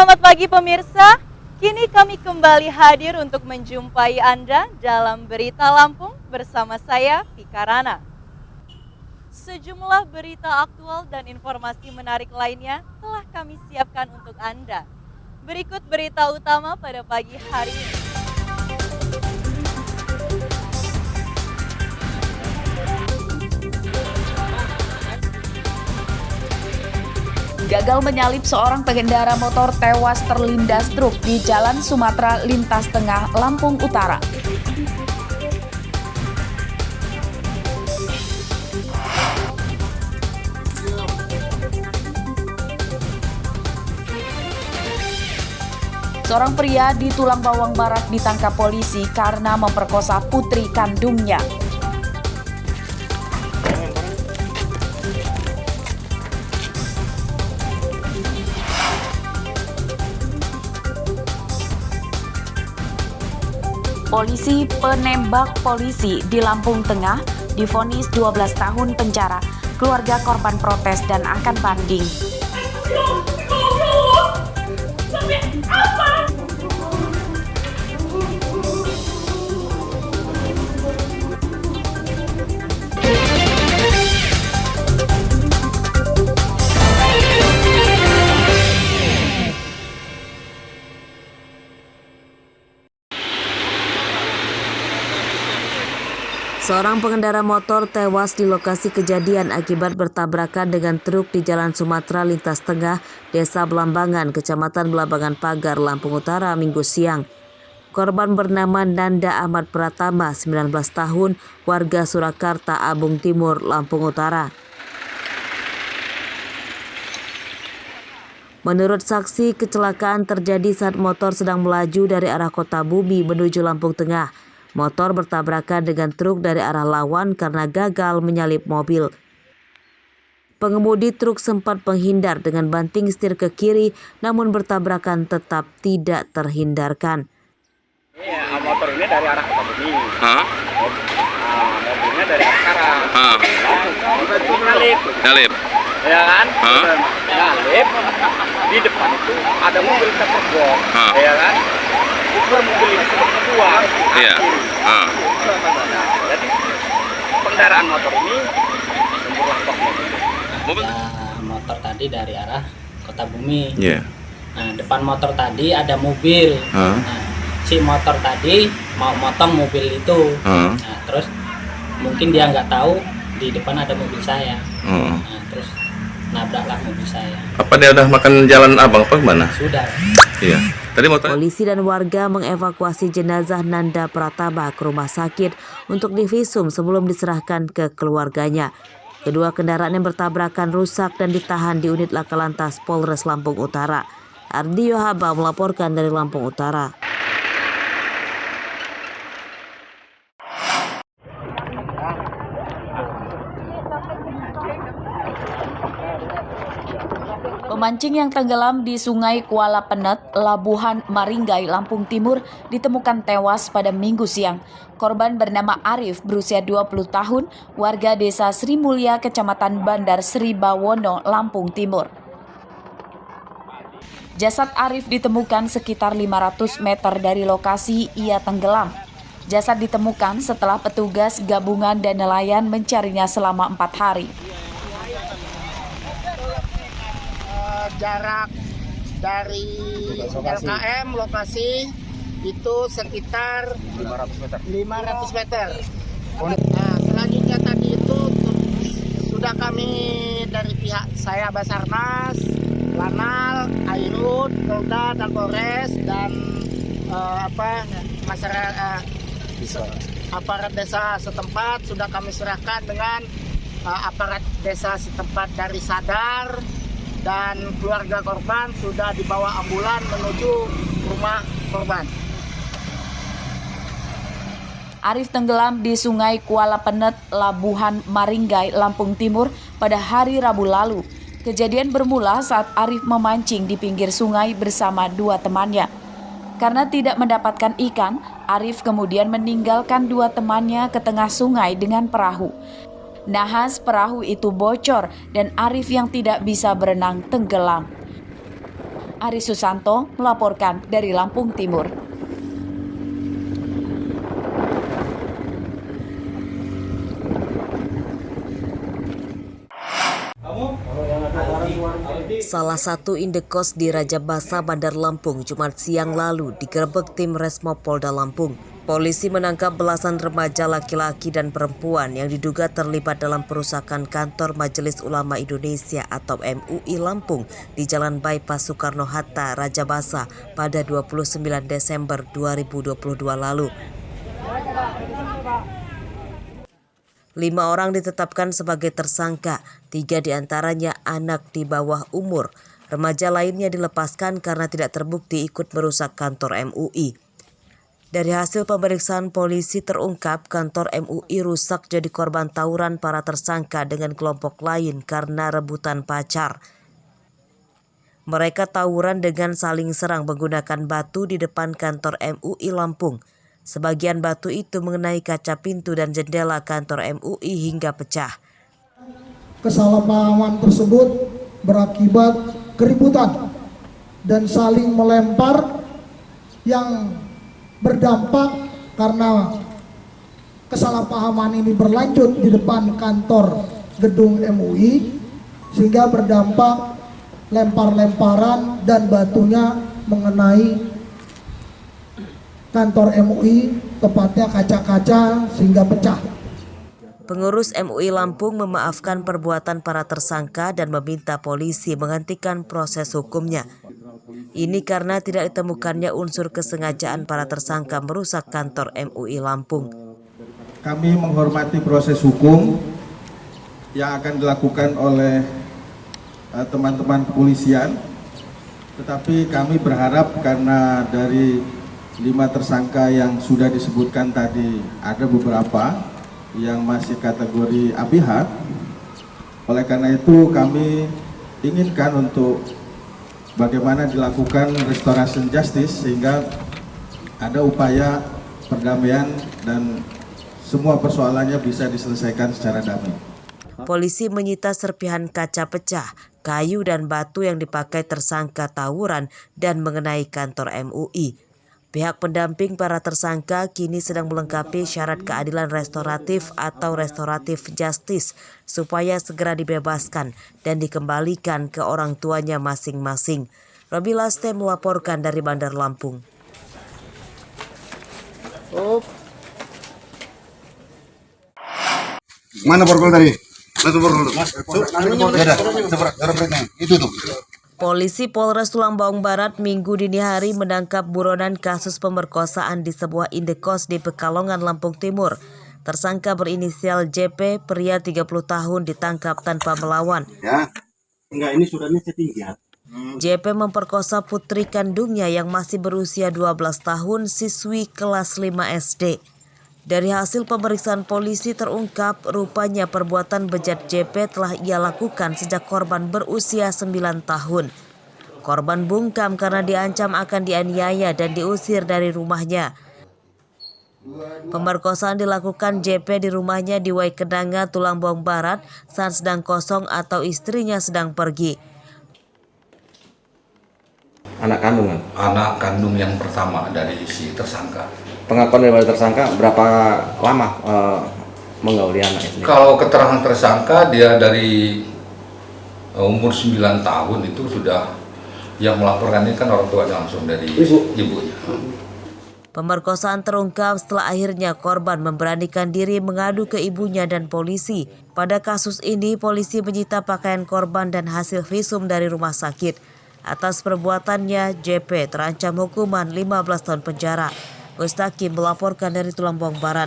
Selamat pagi pemirsa, kini kami kembali hadir untuk menjumpai Anda dalam Berita Lampung bersama saya, Vika Rana. Sejumlah berita aktual dan informasi menarik lainnya telah kami siapkan untuk Anda. Berikut berita utama pada pagi hari ini. Gagal menyalip seorang pengendara motor tewas terlindas truk di Jalan Sumatera Lintas Tengah, Lampung Utara. Seorang pria di Tulang Bawang Barat ditangkap polisi karena memperkosa putri kandungnya. Polisi penembak polisi di Lampung Tengah divonis 12 tahun penjara. Keluarga korban protes dan akan banding. Seorang pengendara motor tewas di lokasi kejadian akibat bertabrakan dengan truk di Jalan Sumatera Lintas Tengah, Desa Belambangan, Kecamatan Belambangan Pagar, Lampung Utara, Minggu siang. Korban bernama Nanda Ahmad Pratama, 19 tahun, warga Surakarta, Abung Timur, Lampung Utara. Menurut saksi, kecelakaan terjadi saat motor sedang melaju dari arah Kota Bumi menuju Lampung Tengah. Motor bertabrakan dengan truk dari arah lawan karena gagal menyalip mobil. Pengemudi truk sempat menghindar dengan banting setir ke kiri, namun bertabrakan tetap tidak terhindarkan. Motor ini dari arah Kota Bumi. Mobilnya dari arah kanan. Itu nyalip. Ya kan? Nyalip. Di depan itu ada mobil terpergok. Ya kan? Mobil ini sempat keluar. Iya. Jadi kendaraan motor ini memperosok mobil. Motor tadi dari arah Kota Bumi. Yeah. Nah, depan motor tadi ada mobil. Nah, si motor tadi mau motong mobil itu. Nah, terus mungkin dia nggak tahu di depan ada mobil saya. Nah, terus nabraklah mobil saya. Apa dia udah makan jalan abang apa gimana? Sudah. Iya. Tadi motor. Polisi dan warga mengevakuasi jenazah Nanda Pratama ke rumah sakit untuk divisum sebelum diserahkan ke keluarganya. Kedua kendaraan yang bertabrakan rusak dan ditahan di unit Laka Lantas Polres Lampung Utara. Ardi Yohaba melaporkan dari Lampung Utara. Pemancing yang tenggelam di Sungai Kuala Penet, Labuhan Maringgai, Lampung Timur ditemukan tewas pada Minggu siang. Korban bernama Arif, berusia 20 tahun, warga desa Sri Mulia, Kecamatan Bandar Sri Bawono, Lampung Timur. Jasad Arif ditemukan sekitar 500 meter dari lokasi ia tenggelam. Jasad ditemukan setelah petugas gabungan dan nelayan mencarinya selama 4 hari. Jarak dari LKM lokasi itu sekitar 500 meter. Nah, selanjutnya tadi itu sudah kami dari pihak saya Basarnas, Lanal, Airut, Polda dan Polres dan masyarakat aparat desa setempat sudah kami serahkan dengan aparat desa setempat dari Sadar. Dan keluarga korban sudah dibawa ambulan menuju rumah korban. Arif tenggelam di Sungai Kuala Penet, Labuhan Maringgai, Lampung Timur pada hari Rabu lalu. Kejadian bermula saat Arif memancing di pinggir sungai bersama 2 temannya. Karena tidak mendapatkan ikan, Arif kemudian meninggalkan 2 temannya ke tengah sungai dengan perahu. Nahas perahu itu bocor dan Arif yang tidak bisa berenang tenggelam. Aris Susanto melaporkan dari Lampung Timur. Salah satu indekos di Rajabasa, Bandar Lampung, Jumat siang lalu digerebek tim Resmo Polda Lampung. Polisi menangkap belasan remaja laki-laki dan perempuan yang diduga terlibat dalam perusakan kantor Majelis Ulama Indonesia atau MUI Lampung di Jalan Bypass Soekarno-Hatta, Rajabasa pada 29 Desember 2022 lalu. 5 orang ditetapkan sebagai tersangka, 3 diantaranya anak di bawah umur. Remaja lainnya dilepaskan karena tidak terbukti ikut merusak kantor MUI. Dari hasil pemeriksaan polisi terungkap kantor MUI rusak jadi korban tawuran para tersangka dengan kelompok lain karena rebutan pacar. Mereka tawuran dengan saling serang menggunakan batu di depan kantor MUI Lampung. Sebagian batu itu mengenai kaca pintu dan jendela kantor MUI hingga pecah. Kesalahpahaman tersebut berakibat keributan dan saling melempar yang berdampak karena kesalahpahaman ini berlanjut di depan kantor gedung MUI sehingga berdampak lempar-lemparan dan batunya mengenai kantor MUI, tepatnya kaca-kaca sehingga pecah. Pengurus MUI Lampung memaafkan perbuatan para tersangka dan meminta polisi menghentikan proses hukumnya. Ini karena tidak ditemukannya unsur kesengajaan para tersangka merusak kantor MUI Lampung. Kami menghormati proses hukum yang akan dilakukan oleh teman-teman kepolisian, tetapi kami berharap karena dari 5 tersangka yang sudah disebutkan tadi ada beberapa yang masih kategori ABH. Oleh karena itu kami inginkan untuk bagaimana dilakukan restoration justice sehingga ada upaya perdamaian dan semua persoalannya bisa diselesaikan secara damai. Polisi menyita serpihan kaca pecah, kayu dan batu yang dipakai tersangka tawuran dan mengenai kantor MUI. Pihak pendamping para tersangka kini sedang melengkapi syarat keadilan restoratif atau restoratif justice supaya segera dibebaskan dan dikembalikan ke orang tuanya masing-masing. Robi Laste melaporkan dari Bandar Lampung. Mana borgol tadi? Langsung borgol. Itu tuh. Polisi Polres Tulang Bawang Barat Minggu dini hari menangkap buronan kasus pemerkosaan di sebuah indekos di Pekalongan, Lampung Timur. Tersangka berinisial JP, pria 30 tahun ditangkap tanpa melawan. Ya. Enggak, ini suratnya setinggi. JP memperkosa putri kandungnya yang masih berusia 12 tahun, siswi kelas 5 SD. Dari hasil pemeriksaan polisi terungkap rupanya perbuatan bejat JP telah ia lakukan sejak korban berusia 9 tahun. Korban bungkam karena diancam akan dianiaya dan diusir dari rumahnya. Pemerkosaan dilakukan JP di rumahnya di Waikedanga, Tulang Bawang Barat saat sedang kosong atau istrinya sedang pergi. Anak kandungan? Anak kandung yang pertama dari si tersangka. Pengakuan dari tersangka berapa lama menggauli anak ini? Kalau keterangan tersangka dia dari umur 9 tahun itu sudah, yang melaporkan ini kan orang tuanya langsung dari ibunya. Pemerkosaan terungkap setelah akhirnya korban memberanikan diri mengadu ke ibunya dan polisi. Pada kasus ini polisi menyita pakaian korban dan hasil visum dari rumah sakit. Atas perbuatannya JP terancam hukuman 15 tahun penjara. Mustaqim melaporkan dari Tulang Bawang Barat.